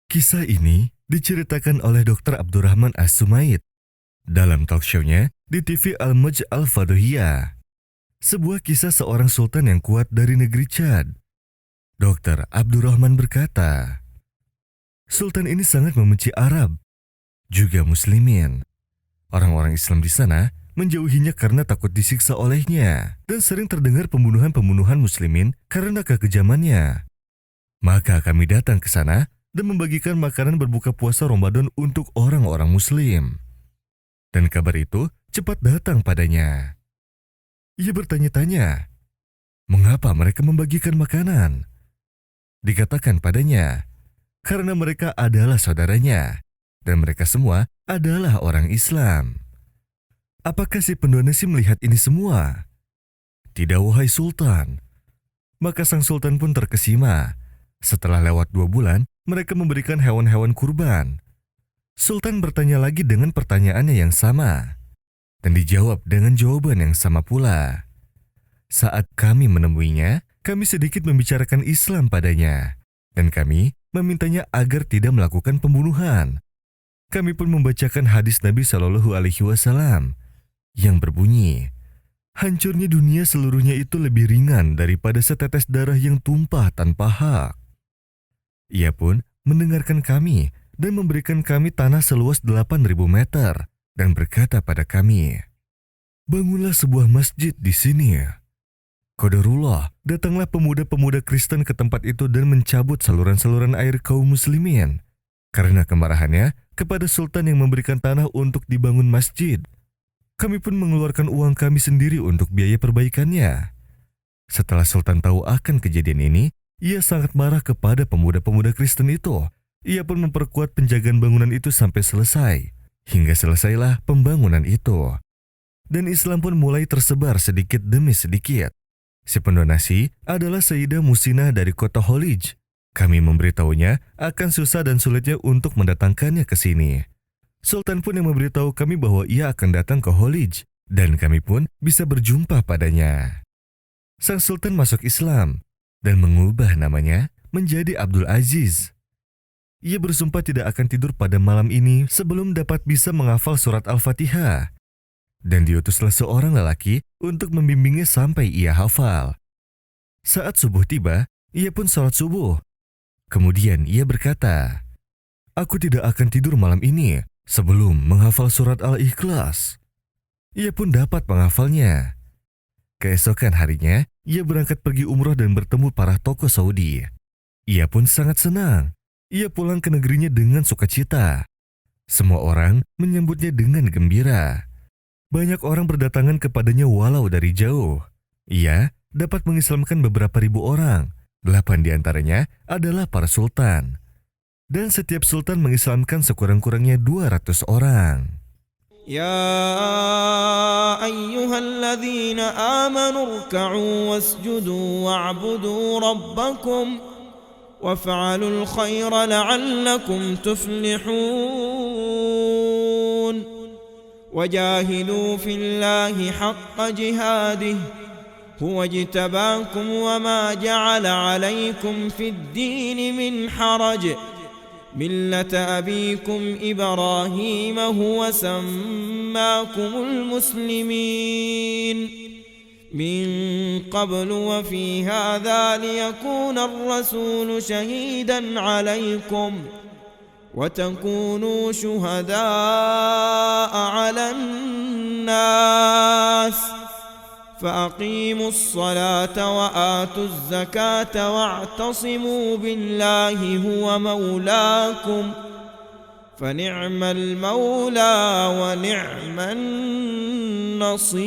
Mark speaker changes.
Speaker 1: Kisah ini diceritakan oleh Dr. Abdurrahman As-Sumaid dalam talkshow-nya di TV Al-Maj Al-Fadohiyah. Sebuah kisah seorang sultan yang kuat dari negeri Chad. Dr. Abdurrahman berkata, Sultan ini sangat membenci Arab, juga Muslimin. Orang-orang Islam di sana menjauhinya karena takut disiksa olehnya dan sering terdengar pembunuhan-pembunuhan Muslimin karena kekejamannya. Maka kami datang ke sana dan membagikan makanan berbuka puasa Ramadan untuk orang-orang Muslim. Dan kabar itu cepat datang padanya. Ia bertanya-tanya, mengapa mereka membagikan makanan? Dikatakan padanya, karena mereka adalah saudaranya, dan mereka semua adalah orang Islam. Apakah si pendonasi melihat ini semua? Tidak, wahai Sultan. Maka sang Sultan pun terkesima. Setelah lewat 2 bulan, mereka memberikan hewan-hewan kurban. Sultan bertanya lagi dengan pertanyaannya yang sama, dan dijawab dengan jawaban yang sama pula. Saat kami menemuinya, kami sedikit membicarakan Islam padanya, dan kami memintanya agar tidak melakukan pembunuhan. Kami pun membacakan hadis Nabi Shallallahu Alaihi Wasallam yang berbunyi, hancurnya dunia seluruhnya itu lebih ringan daripada setetes darah yang tumpah tanpa hak. Ia pun mendengarkan kami dan memberikan kami tanah seluas 8.000 meter dan berkata pada kami, bangunlah sebuah masjid di sini. Qadarullah, datanglah pemuda-pemuda Kristen ke tempat itu dan mencabut saluran-saluran air kaum muslimin karena kemarahannya kepada sultan yang memberikan tanah untuk dibangun masjid. Kami pun mengeluarkan uang kami sendiri untuk biaya perbaikannya. Setelah sultan tahu akan kejadian ini, ia sangat marah kepada pemuda-pemuda Kristen itu. Ia pun memperkuat penjagaan bangunan itu sampai selesai, hingga selesailah pembangunan itu. Dan Islam pun mulai tersebar sedikit demi sedikit. Si pendonasi adalah Sayyidah Musinah dari kota Holij. Kami memberitahunya akan susah dan sulitnya untuk mendatangkannya ke sini. Sultan pun yang memberitahu kami bahwa ia akan datang ke Holij, dan kami pun bisa berjumpa padanya. Sang Sultan masuk Islam dan mengubah namanya menjadi Abdul Aziz. Ia bersumpah tidak akan tidur pada malam ini sebelum dapat bisa menghafal surat Al-Fatihah. Dan diutuslah seorang lelaki untuk membimbingnya sampai ia hafal. Saat subuh tiba, ia pun sholat subuh. Kemudian ia berkata, aku tidak akan tidur malam ini sebelum menghafal surat Al-Ikhlas. Ia pun dapat menghafalnya. Keesokan harinya, ia berangkat pergi umroh dan bertemu para tokoh Saudi. Ia pun sangat senang. Ia pulang ke negerinya dengan sukacita. Semua orang menyambutnya dengan gembira. Banyak orang berdatangan kepadanya walau dari jauh. Ia dapat mengislamkan beberapa ribu orang. 8 diantaranya adalah para sultan. Dan setiap sultan mengislamkan sekurang-kurangnya 200 orang.
Speaker 2: يا أيها الذين آمنوا اركعوا واسجدوا واعبدوا ربكم وافعلوا الخير لعلكم تفلحون وجاهدوا في الله حق جهاده هو اجتباكم وما جعل عليكم في الدين من حرج ملة أبيكم إبراهيم هو سماكم المسلمين من قبل وفي هذا ليكون الرسول شهيدا عليكم وتكونوا شهداء على الناس فأقيموا الصلاة وآتوا الزكاة واعتصموا بالله هو مولاكم فنعم المولى ونعم النصير.